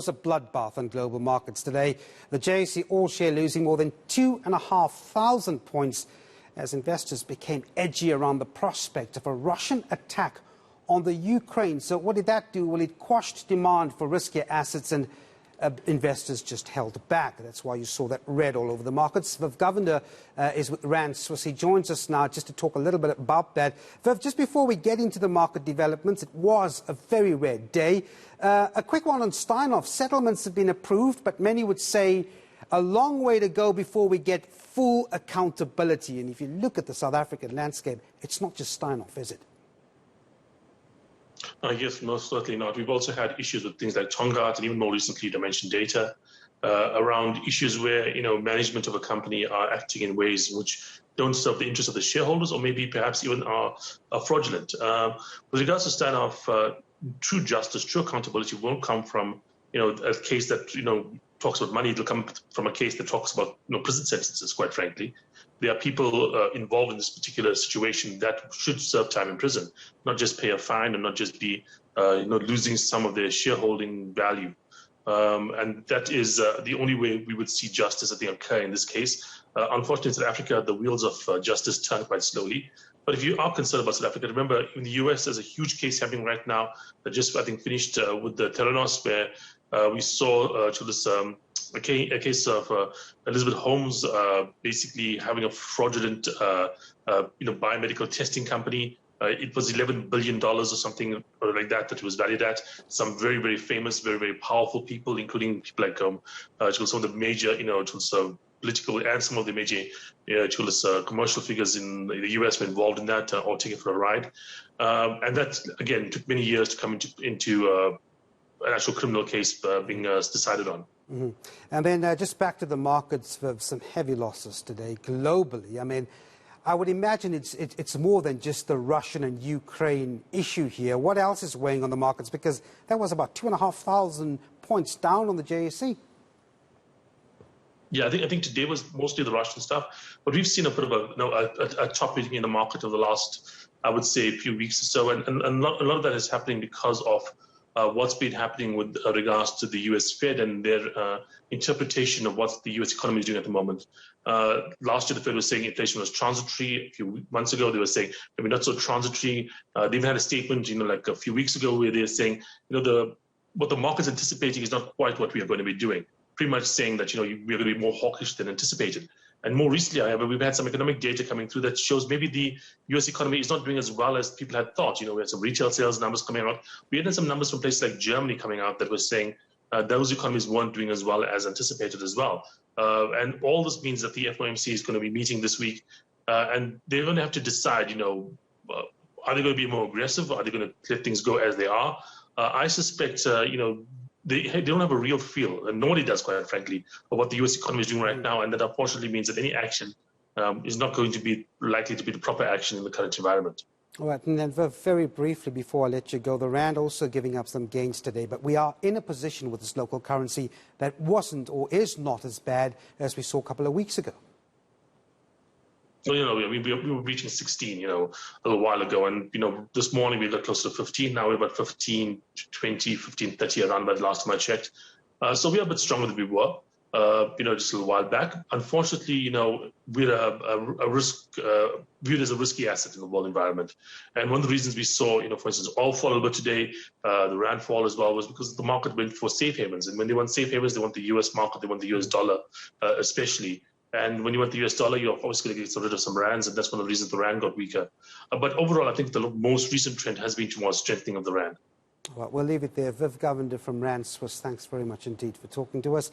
It's a bloodbath on global markets today. The JSE all-share losing more than 2,500 points as investors became edgy around the prospect of a Russian attack on the Ukraine. So what did that do? Well, it quashed demand for riskier assets and investors just held back. That's why you saw that red all over the markets. Govender is with Rand Swiss. He joins us now just to talk a little bit about that. Viv, just before we get into the market developments, it was a very red day. A quick one on Steinhoff. Settlements have been approved, but many would say a long way to go before we get full accountability. And if you look at the South African landscape, it's not just Steinhoff, is it? Yes, most certainly not. We've also had issues with things like Tongaat and even more recently Dimension Data around issues where, management of a company are acting in ways which don't serve the interests of the shareholders or maybe perhaps even are fraudulent. With regards to Steinhoff, true justice, true accountability won't come from, a case that, talks about money. It'll come from a case that talks about, prison sentences, quite frankly. There are people involved in this particular situation that should serve time in prison, not just pay a fine and not just be, losing some of their shareholding value. And that is the only way we would see justice, I think, occur in this case. Unfortunately, in South Africa, the wheels of justice turn quite slowly. But if you are concerned about South Africa, remember, in the US, there's a huge case happening right now that just, I think, finished with the Theranos, where we saw a case of Elizabeth Holmes basically having a fraudulent, biomedical testing company. It was $11 billion or something or like that was valued at. Some very, very famous, very, very powerful people, including people like some of the major, political and some of the major commercial figures in the US were involved in that or taken for a ride. And that, again, took many years to come into an actual criminal case being decided on. Mm-hmm. And then just back to the markets for some heavy losses today globally. I mean, I would imagine it's more than just the Russian and Ukraine issue here. What else is weighing on the markets? Because that was about 2,500 points down on the JSE. Yeah, I think today was mostly the Russian stuff, but we've seen a bit of a top reading in the market over the last, I would say, few weeks or so, and a lot of that is happening because of what's been happening with regards to the US Fed and their interpretation of what the US economy is doing at the moment. Last year, the Fed was saying inflation was transitory. A few months ago, they were saying maybe not so transitory. They even had a statement, like a few weeks ago, where they're saying, what the market's anticipating is not quite what we are going to be doing. Pretty much saying that, we're going to be more hawkish than anticipated. And more recently, however, we've had some economic data coming through that shows maybe the US economy is not doing as well as people had thought. We had some retail sales numbers coming out. We had some numbers from places like Germany coming out that were saying those economies weren't doing as well as anticipated as well. And all this means that the FOMC is going to be meeting this week, and they're going to have to decide, are they going to be more aggressive? Are they going to let things go as they are? I suspect, they don't have a real feel, and nobody does, quite frankly, of what the US economy is doing right now, and that unfortunately means that any action is not going to be likely to be the proper action in the current environment. All right, and then very briefly before I let you go, the Rand also giving up some gains today, but we are in a position with this local currency that wasn't or is not as bad as we saw a couple of weeks ago. So, we were reaching 16, a little while ago. And, this morning we got close to 15. Now we're about 15, 20, 15, 30 around that last time I checked. So we are a bit stronger than we were, just a little while back. Unfortunately, we're a risk, viewed as a risky asset in the world environment. And one of the reasons we saw, for instance, oil fall a little bit today, the Rand fall as well, was because the market went for safe havens. And when they want safe havens, they want the US market, they want the US dollar especially. And when you want the US dollar, you're obviously going to get rid of some rands, and that's one of the reasons the rand got weaker. But overall, I think the most recent trend has been towards strengthening of the rand. Well, we'll leave it there. Govender from Rand Swiss, thanks very much indeed for talking to us.